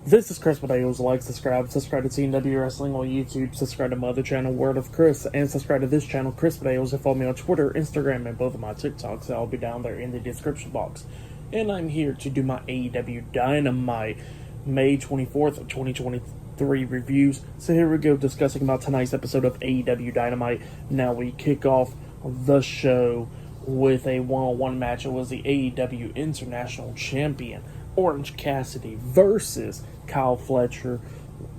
This is Chris Videos. Like, subscribe to TNW Wrestling on YouTube, subscribe to my other channel, Word of Chris, and subscribe to this channel, Chris Videos, and follow me on Twitter, Instagram, and both of my TikToks. I'll be down there in the description box. And I'm here to do my AEW Dynamite May 24th, 2023 reviews. So here we go, discussing about tonight's episode of AEW Dynamite. Now we kick off the show with a one-on-one match. It was the AEW International Champion Orange Cassidy versus Kyle Fletcher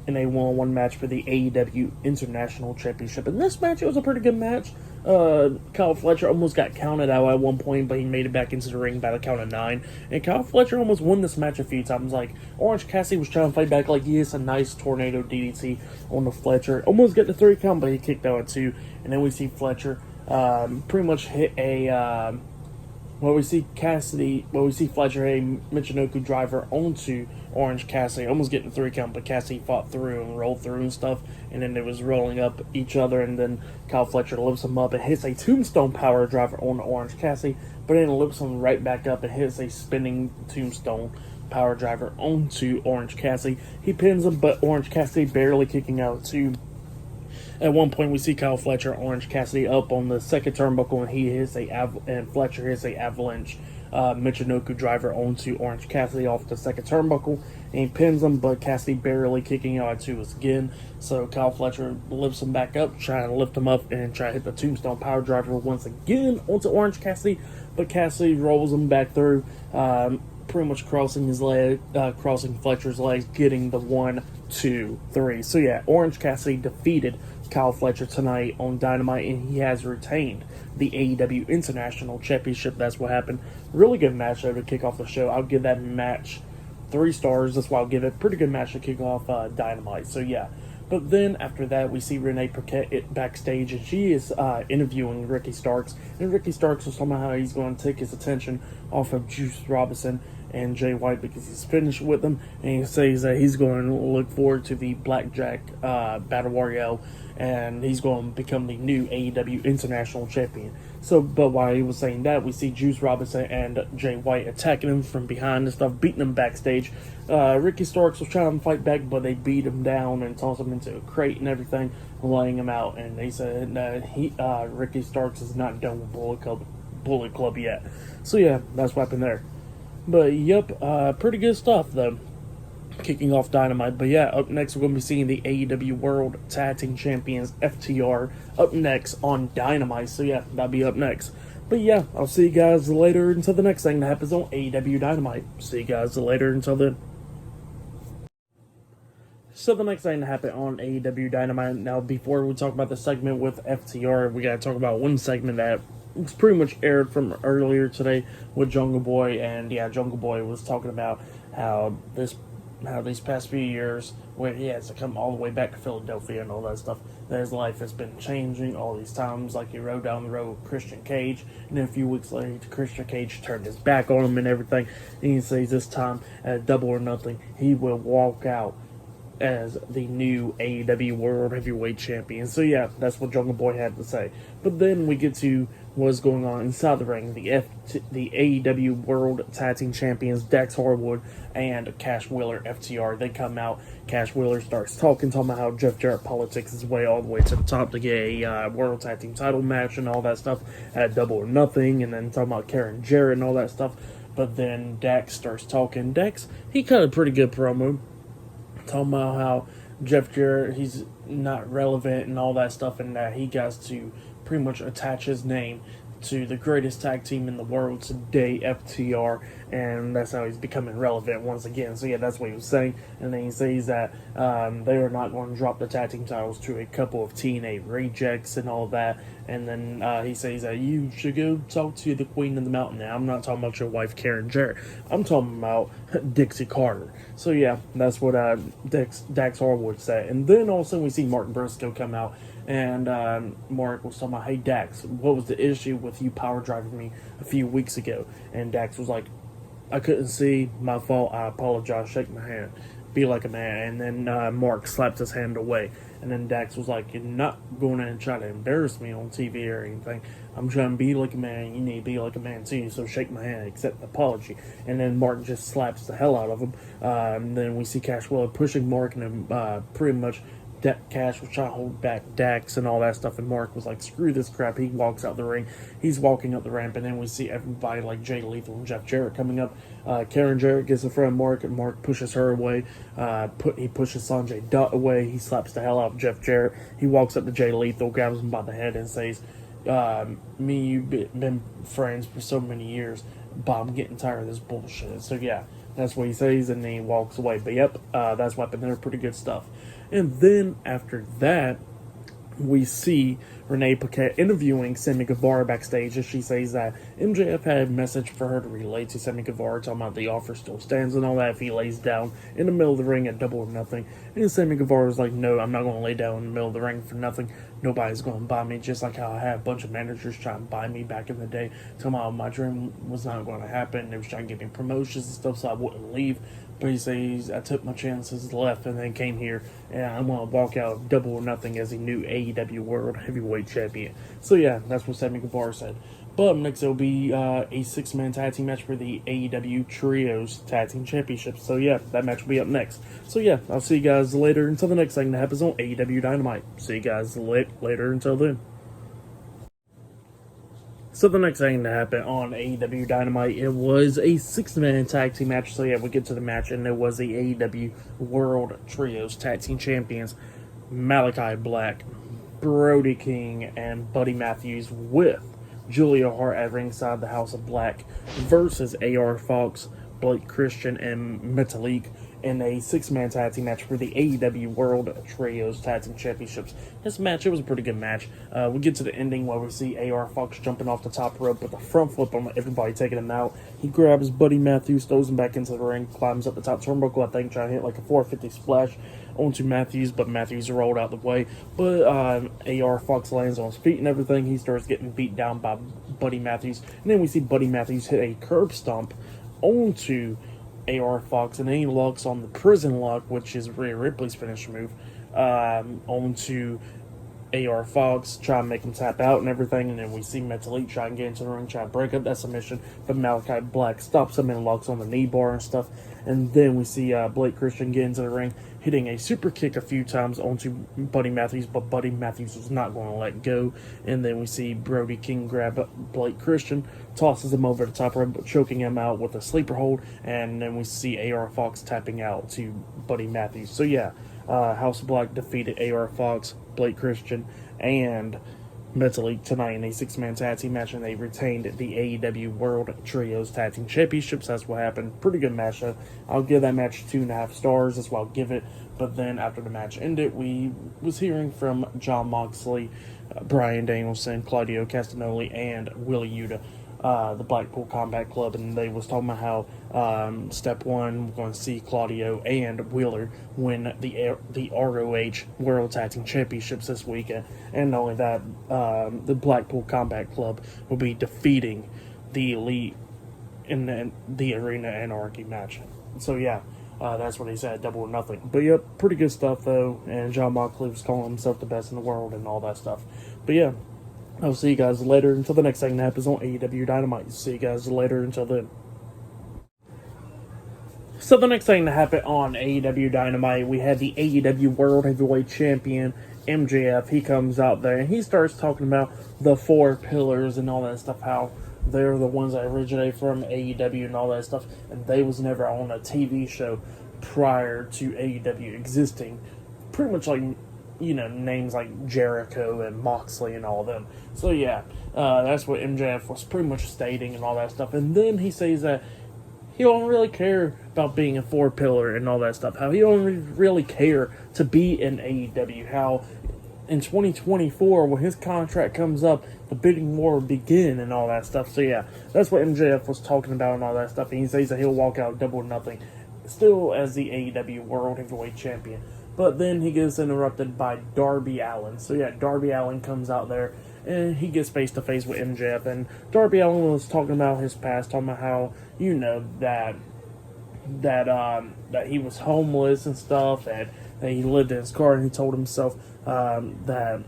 in a one-on-one match for the AEW International Championship. In this match, it was a pretty good match. Kyle Fletcher almost got counted out at one point, but he made it back into the ring by the count of 9. And Kyle Fletcher almost won this match a few times. Like, Orange Cassidy was trying to fight back, like, yes, a nice tornado DDT on the Fletcher. Almost got the 3 count, but he kicked out at 2. And then we see Fletcher pretty much hit a... we see Fletcher a Michinoku driver onto Orange Cassidy, almost getting 3 count, but Cassidy fought through and rolled through and stuff, and then it was rolling up each other, and then Kyle Fletcher lifts him up and hits a tombstone power driver on Orange Cassidy, but then lifts him right back up and hits a spinning tombstone power driver onto Orange Cassidy. He pins him, but Orange Cassidy barely kicking out too. At one point, we see Kyle Fletcher, Orange Cassidy up on the second turnbuckle, and Fletcher hits a avalanche Michinoku driver onto Orange Cassidy off the second turnbuckle, and he pins him, but Cassidy barely kicking out at 2 again. So Kyle Fletcher lifts him back up, trying to lift him up and try to hit the tombstone power driver once again onto Orange Cassidy, but Cassidy rolls him back through, pretty much crossing Fletcher's legs, getting the 1, 2, 3. So yeah, Orange Cassidy defeated Kyle Fletcher tonight on Dynamite, and he has retained the AEW International Championship. That's what happened. Really good match though to kick off the show. I'll give that match 3 stars. That's why I'll give it. Pretty good match to kick off Dynamite. So yeah. But then after that, we see Renee Paquette backstage, and she is interviewing Ricky Starks. And Ricky Starks was talking about how he's going to take his attention off of Juice Robinson and Jay White because he's finished with them, and he says that he's going to look forward to the Blackjack Battle Royale, and he's going to become the new AEW International Champion. So, but while he was saying that, we see Juice Robinson and Jay White attacking him from behind and stuff, beating him backstage. Ricky Starks was trying to fight back, but they beat him down and tossed him into a crate and everything, laying him out. And they said that Ricky Starks is not done with Bullet Club yet. So yeah, that's what happened there. But yep, pretty good stuff though, kicking off Dynamite. But yeah, up next we're going to be seeing the AEW World Tag Team Champions FTR up next on Dynamite. So yeah, that'll be up next. But yeah, I'll see you guys later until the next thing that happens on AEW Dynamite. See you guys later until then. So the next thing that happened on AEW Dynamite, now before we talk about the segment with FTR, we got to talk about one segment that was pretty much aired from earlier today with Jungle Boy. And yeah, Jungle Boy was talking about how these past few years, where he has to come all the way back to Philadelphia and all that stuff, that his life has been changing all these times. Like, he rode down the road with Christian Cage, and then a few weeks later, Christian Cage turned his back on him and everything. And he says this time, at Double or Nothing, he will walk out as the new AEW World Heavyweight Champion. So yeah, that's what Jungle Boy had to say. But then we get to what's going on inside the ring. The AEW World Tag Team Champions Dax Harwood and Cash Wheeler FTR, they come out. Cash Wheeler starts talking about how Jeff Jarrett politics his way all the way to the top to get a World Tag Team title match and all that stuff at Double or Nothing, and then talking about Karen Jarrett and all that stuff. But then Dax starts talking. Dax, he cut a pretty good promo, talking about how Jeff Jarrett, he's not relevant and all that stuff, and that he got to pretty much attach his name to the greatest tag team in the world today, FTR, and that's how he's becoming relevant once again. So yeah, that's what he was saying. And then he says that they are not going to drop the tag team titles to a couple of TNA rejects and all that. And then he says that you should go talk to the Queen of the Mountain. Now, I'm not talking about your wife, Karen Jarrett. I'm talking about Dixie Carter. So yeah, that's what Dax Harwood said. And then all of a sudden we see Mark Briscoe come out, and Mark was talking about, hey Dax, what was the issue with you power driving me a few weeks ago? And Dax was like, I couldn't see, my fault, I apologize, shake my hand. be like a man. And then Mark slapped his hand away. And then Dax was like, you're not going to try to embarrass me on TV or anything. I'm trying to be like a man. You need to be like a man too. So shake my hand, accept the apology. And then Mark just slaps the hell out of him. And then we see Cash Wheeler pushing Mark, and then pretty much Cash was trying to hold back Dax and all that stuff, and Mark was like, screw this crap. He walks out the ring. He's walking up the ramp, and then we see everybody like Jay Lethal and Jeff Jarrett coming up. Karen Jarrett gets in front of Mark, and Mark pushes her away. He pushes Sanjay Dutt away. He slaps the hell out of Jeff Jarrett. He walks up to Jay Lethal, grabs him by the head, and says, me and you've been friends for so many years, but I'm getting tired of this bullshit. So yeah, that's what he says, and then he walks away. But yep, that's what happened there. Pretty good stuff. And then after that, we see Renee Paquette interviewing Sammy Guevara backstage, as she says that MJF had a message for her to relay to Sammy Guevara, talking about the offer still stands and all that if he lays down in the middle of the ring at Double or Nothing. And Sammy Guevara was like, no, I'm not going to lay down in the middle of the ring for nothing. Nobody's going to buy me, just like how I had a bunch of managers trying to buy me back in the day, talking about my dream was not going to happen. They was trying to give me promotions and stuff so I wouldn't leave. But he says, I took my chances, left, and then came here, and I'm going to walk out of Double or Nothing as a new AEW World Heavyweight Champion. So yeah, that's what Sammy Guevara said. But next it'll be a 6-man tag team match for the AEW Trios Tag Team Championship. So yeah, that match will be up next. So yeah, I'll see you guys later until the next thing that happens on AEW Dynamite. See you guys later until then. So the next thing to happen on AEW Dynamite, it was a 6-man tag team match. So yeah, we get to the match, and it was the AEW World Trios Tag Team Champions, Malachi Black, Brody King, and Buddy Matthews, with Julia Hart at ringside, the House of Black, versus AR Fox, Blake Christian, and Metalik in a 6-man tag team match for the AEW World Trios Tag Team Championships. This match, it was a pretty good match. We get to the ending where we see AR Fox jumping off the top rope with a front flip on everybody, taking him out. He grabs Buddy Matthews, throws him back into the ring, climbs up the top turnbuckle, I think, trying to hit like a 450 splash onto Matthews, but Matthews rolled out the way. But AR Fox lands on his feet and everything. He starts getting beat down by Buddy Matthews. And then we see Buddy Matthews hit a curb stomp onto AR Fox, and then he locks on the prison lock, which is Rhea Ripley's finisher move, onto AR Fox, try and make him tap out and everything. And then we see Metalik try and get into the ring, try and break up that submission, but Malachi Black stops him and locks on the knee bar and stuff. And then we see Blake Christian get into the ring, hitting a super kick a few times onto Buddy Matthews, but Buddy Matthews was not going to let go. And then we see Brody King grab Blake Christian, tosses him over the top rope, choking him out with a sleeper hold. And then we see AR Fox tapping out to Buddy Matthews. So yeah, House of Black defeated AR Fox, Blake Christian, and Metalik tonight in a 6-man tag team match, and they retained the AEW World Trios Tag Team Championships. That's what happened. Pretty good match, though. I'll give that match 2.5 stars. That's what I'll give it. But then after the match ended, we was hearing from Jon Moxley, Bryan Danielson, Claudio Castagnoli, and Willie Yuta, the Blackpool Combat Club, and they was talking about how step one, we're going to see Claudio and Wheeler win the ROH World Tag Team Championships this weekend. And not only that, the Blackpool Combat Club will be defeating the Elite in the Arena Anarchy match. So yeah, that's what he said, Double or Nothing. But yep, pretty good stuff though, and Jon Moxley was calling himself the best in the world and all that stuff. But yeah, I'll see you guys later until the next thing that happens on AEW Dynamite. See you guys later until then. So the next thing to happen on AEW Dynamite, we had the AEW World Heavyweight Champion, MJF. He comes out there and he starts talking about the 4 pillars and all that stuff, how they're the ones that originate from AEW and all that stuff, and they was never on a TV show prior to AEW existing. Pretty much like, you know, names like Jericho and Moxley and all of them. So yeah, that's what MJF was pretty much stating and all that stuff. And then he says that he don't really care about being a 4-pillar and all that stuff. How he don't really care to be in AEW. How in 2024, when his contract comes up, the bidding war will begin and all that stuff. So yeah, that's what MJF was talking about and all that stuff. And he says that he'll walk out Double or Nothing, still as the AEW World Heavyweight Champion. But then he gets interrupted by Darby Allin. So yeah, Darby Allin comes out there and he gets face to face with MJF. And Darby Allin was talking about his past, talking about how, you know, that that he was homeless and stuff, and that he lived in his car, and he told himself that,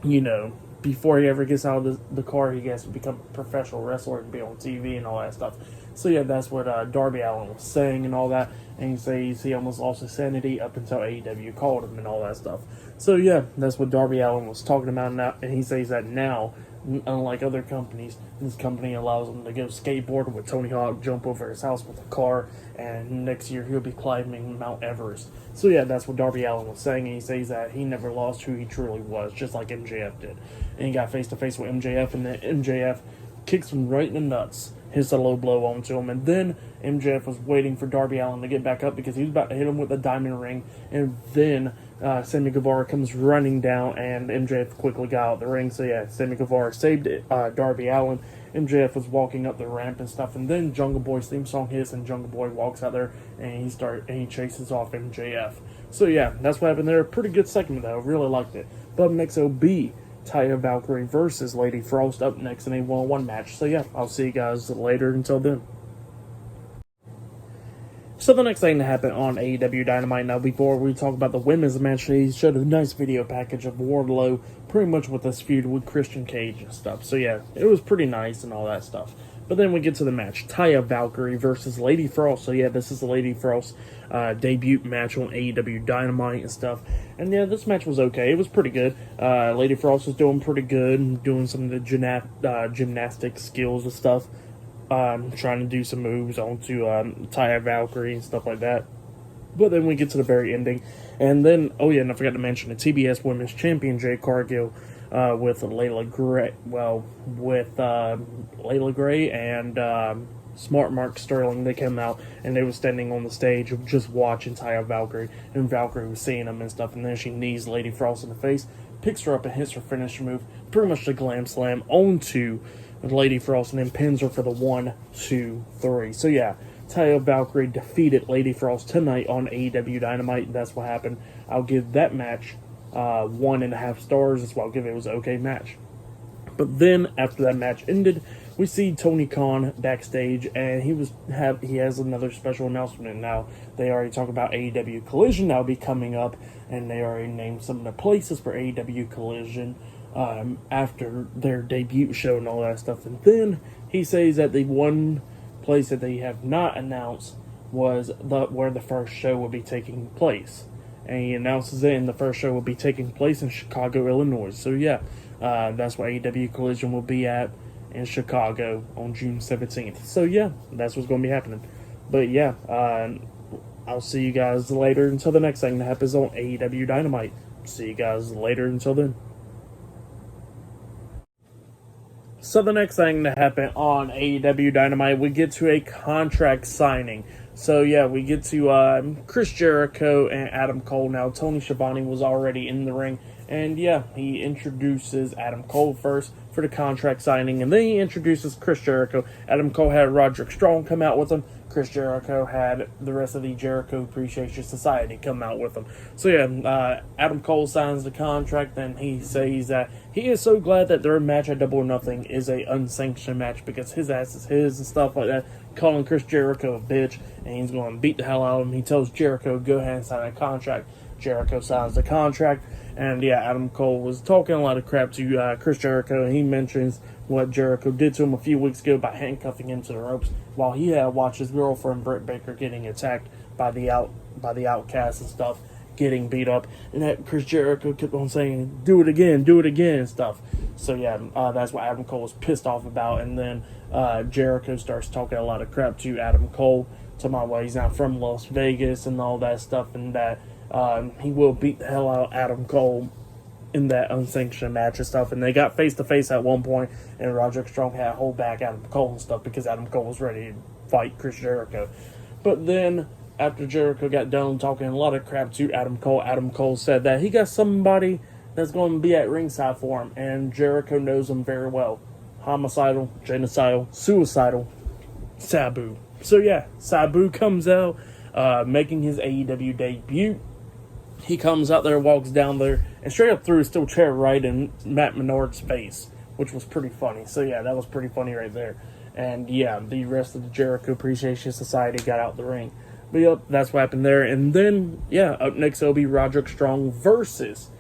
you know, before he ever gets out of the car, he has to become a professional wrestler and be on TV and all that stuff. So yeah, that's what Darby Allin was saying and all that. And he says he almost lost his sanity up until AEW called him and all that stuff. So yeah, that's what Darby Allin was talking about now. And he says that now, unlike other companies, this company allows him to go skateboard with Tony Hawk, jump over his house with a car, and next year he'll be climbing Mount Everest. So yeah, that's what Darby Allin was saying, and he says that he never lost who he truly was, just like MJF did. And he got face-to-face with MJF, and then MJF kicks him right in the nuts, hits a low blow onto him, and then MJF was waiting for Darby Allin to get back up because he was about to hit him with a diamond ring, and then Sammy Guevara comes running down, and MJF quickly got out the ring. So yeah, Sammy Guevara saved it, Darby Allin. MJF was walking up the ramp and stuff, and then Jungle Boy's theme song hits, and Jungle Boy walks out there, and he chases off MJF. So yeah, that's what happened there. Pretty good segment though, really liked it. But next will be Taya Valkyrie versus Lady Frost up next in a 1-on-1 match. So yeah, I'll see you guys later. Until then. So the next thing that happened on AEW Dynamite, now before we talk about the women's match, they showed a nice video package of Wardlow, pretty much with this feud with Christian Cage and stuff. So yeah, it was pretty nice and all that stuff. But then we get to the match, Taya Valkyrie versus Lady Frost. So yeah, this is the Lady Frost debut match on AEW Dynamite and stuff. And yeah, this match was okay. It was pretty good. Lady Frost was doing pretty good, doing some of the gymnastic skills and stuff. Trying to do some moves onto Taya Valkyrie and stuff like that. But then we get to the very ending. And then, oh yeah, and I forgot to mention, the TBS Women's Champion, Jade Cargill, with Layla Gray, Layla Gray and Smart Mark Sterling. They came out, and they were standing on the stage just watching Taya Valkyrie, and Valkyrie was seeing them and stuff, and then she knees Lady Frost in the face, picks her up and hits her finisher move, pretty much the glam slam onto Lady Frost, and then pins her for the 1, 2, 3. So yeah, Taya Valkyrie defeated Lady Frost tonight on AEW Dynamite. That's what happened. I'll give that match 1.5 stars. That's what I'll give it. It was an okay match. But then after that match ended, we see Tony Khan backstage, and he has another special announcement. Now they already talked about AEW Collision now be coming up, and they already named some of the places for AEW Collision after their debut show and all that stuff. And then he says that the one place that they have not announced was where the first show will be taking place. And he announces it, and the first show will be taking place in Chicago, Illinois. So yeah, that's where AEW Collision will be at, in Chicago on June 17th. So yeah, that's what's going to be happening. But yeah, I'll see you guys later until the next thing that happens on AEW Dynamite. See you guys later until then. So the next thing that happened on AEW Dynamite, we get to a contract signing. So yeah, we get to Chris Jericho and Adam Cole. Now Tony Schiavone was already in the ring, and yeah, he introduces Adam Cole first for the contract signing, and then he introduces Chris Jericho. Adam Cole had Roderick Strong come out with him. Chris Jericho had the rest of the Jericho Appreciation Society come out with him. So yeah, Adam Cole signs the contract, and he says that he is so glad that their match at Double or Nothing is a unsanctioned match because his ass is his and stuff like that, calling Chris Jericho a bitch, and he's going to beat the hell out of him. He tells Jericho, go ahead and sign that contract. Jericho signs the contract, and yeah, Adam Cole was talking a lot of crap to Chris Jericho, and he mentions what Jericho did to him a few weeks ago by handcuffing him to the ropes while he had watched his girlfriend Britt Baker getting attacked by the Outcasts and stuff, getting beat up, and that Chris Jericho kept on saying, do it again, and stuff. So yeah, that's what Adam Cole was pissed off about, and then Jericho starts talking a lot of crap to Adam Cole, talking about why he's not from Las Vegas and all that stuff, and that he will beat the hell out of Adam Cole in that unsanctioned match and stuff. And they got face to face at one point, and Roderick Strong had to hold back Adam Cole and stuff because Adam Cole was ready to fight Chris Jericho. But then after Jericho got done talking a lot of crap to Adam Cole said that he got somebody that's going to be at ringside for him, and Jericho knows him very well. Homicidal, genocidal, suicidal, Sabu. So yeah, Sabu comes out, making his AEW debut. He comes out there, walks down there, and straight up threw a steel chair right in Matt Menard's face, which was pretty funny. So yeah, that was pretty funny right there. And yeah, the rest of the Jericho Appreciation Society got out the ring. But yep, that's what happened there. And then, yeah, up next it'll be Roderick Strong versus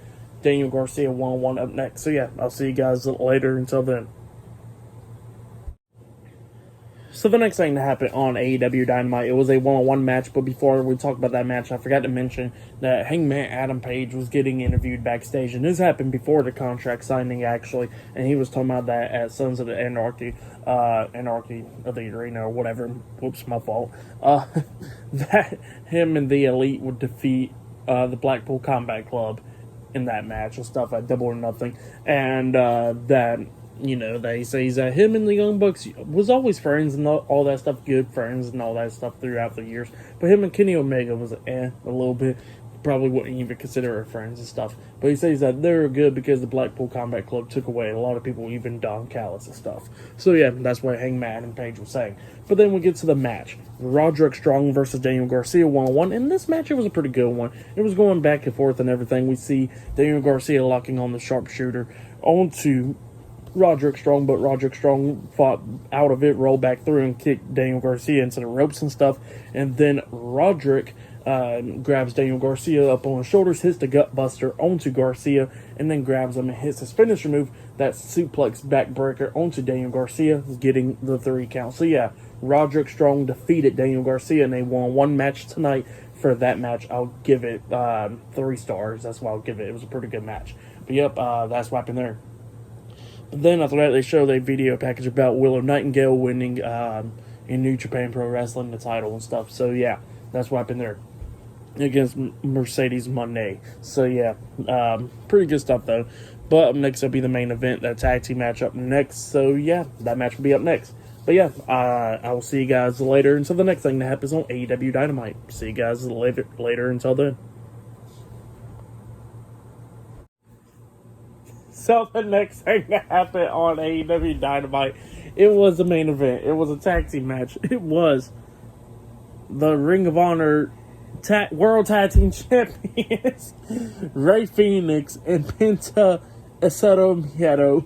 Daniel Garcia 1-on-1 up next. So yeah, I'll see you guys later. Until then. So the next thing that happened on AEW Dynamite, it was a one-on-one match, but before we talk about that match, I forgot to mention that Hangman Adam Page was getting interviewed backstage, and this happened before the contract signing, actually, and he was talking about that at Sons of the Anarchy of the Arena, or whatever, whoops, my fault, that him and the Elite would defeat the Blackpool Combat Club in that match and stuff at Double or Nothing, and that... they say that him and the Young Bucks was always friends and all that stuff, good friends and all that stuff throughout the years. But him and Kenny Omega was a little bit. Probably wouldn't even consider her friends and stuff. But he says that they're good because the Blackpool Combat Club took away a lot of people, even Don Callis and stuff. So yeah, that's what Hangman and Page was saying. But then we get to the match. Roderick Strong versus Daniel Garcia 1-on-1. And this match, it was a pretty good one. It was going back and forth and everything. We see Daniel Garcia locking on the sharpshooter onto Roderick Strong, but Roderick Strong fought out of it, rolled back through, and kicked Daniel Garcia into the ropes and stuff. And then Roderick grabs Daniel Garcia up on his shoulders, hits the gut buster onto Garcia, and then grabs him and hits his finisher move, that suplex backbreaker onto Daniel Garcia, getting the 3 count. So yeah, Roderick Strong defeated Daniel Garcia in a 1-on-1 match tonight. For that match, I'll give it 3 stars. That's what I'll give it. It was a pretty good match. But yep, that's what happened there. But then after that, they showed a video package about Willow Nightingale winning in New Japan Pro Wrestling the title and stuff. So yeah, that's what happened there against Mercedes Moné. So yeah, pretty good stuff though. But up next will be the main event, that tag team match up next. So yeah, that match will be up next. But yeah, I will see you guys later until the next thing that happens on AEW Dynamite. See you guys later until then. So the next thing that happened on AEW Dynamite, it was the main event. It was a tag team match. It was the Ring of Honor World Tag Team Champions, Rey Fenix and Penta Aceto Miedo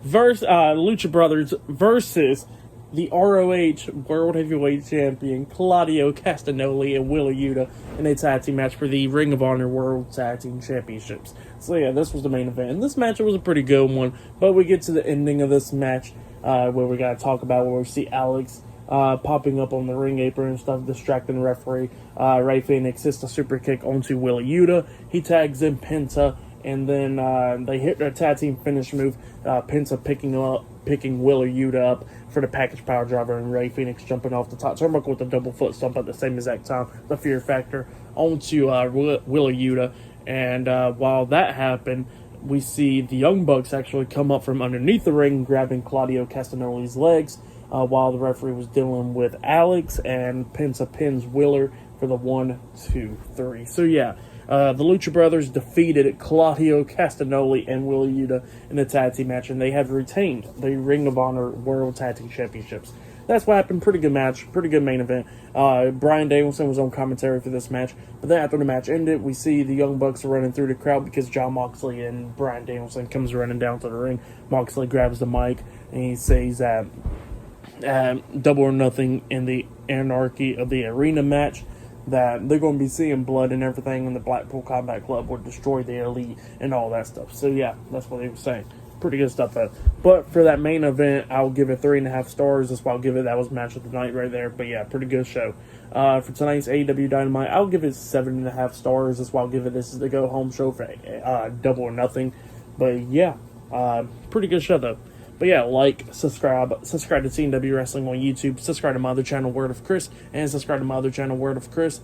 versus Lucha Brothers versus the ROH World Heavyweight Champion Claudio Castagnoli and Wheeler Yuta in a tag team match for the Ring of Honor World Tag Team Championships. So yeah, this was the main event. And this match was a pretty good one, but we get to the ending of this match where we got to talk about where we see Alex popping up on the ring apron and stuff, distracting the referee. Rey Fenix hits the super kick onto Wheeler Yuta. He tags in Penta, and then they hit their tag team finish move. Penta picking Wheeler Yuta up for the package power driver, and Rey Fenix jumping off the top turnbuckle with a double foot stomp at the same exact time, the Fear Factor, onto Wheeler Yuta. And while that happened, we see the Young Bucks actually come up from underneath the ring, grabbing Claudio Castagnoli's legs, while the referee was dealing with Alex, and Penta pins Wheeler for the 1, 2, 3. So yeah, the Lucha Brothers defeated Claudio Castagnoli and Wheeler Yuta in a tag team match, and they have retained the Ring of Honor World Tag Team Championships. That's what happened. Pretty good match. Pretty good main event. Bryan Danielson was on commentary for this match. But then after the match ended, we see the Young Bucks are running through the crowd because Jon Moxley and Bryan Danielson comes running down to the ring. Moxley grabs the mic and he says that Double or Nothing in the Anarchy of the Arena match, that they're going to be seeing blood and everything, and the Blackpool Combat Club would destroy the Elite and all that stuff. So yeah, that's what he was saying. Pretty good stuff though. But for that main event, I'll give it 3.5 stars. That's why I'll give it. That was match of the night right there. But yeah, pretty good show. For tonight's AEW Dynamite, I'll give it 7.5 stars. That's why I'll give it. This is the go home show for Double or Nothing. But yeah, pretty good show though. But yeah, subscribe to CW Wrestling on YouTube, subscribe to my other channel, Word of Chris, and subscribe to my other channel, Word of Chris,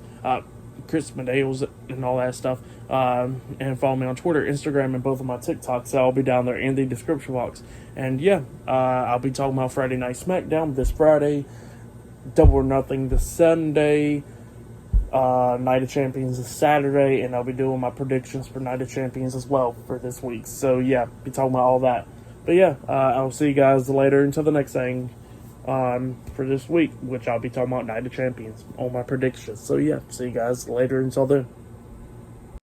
Chris Medeos and all that stuff. And follow me on Twitter, Instagram, and both of my TikToks. So I'll be down there in the description box. And yeah, I'll be talking about Friday Night SmackDown this Friday, Double or Nothing this Sunday, Night of Champions this Saturday, and I'll be doing my predictions for Night of Champions as well for this week. So yeah, be talking about all that. But yeah, I'll see you guys later until the next thing for this week, which I'll be talking about Night of Champions on my predictions. So yeah, see you guys later until then.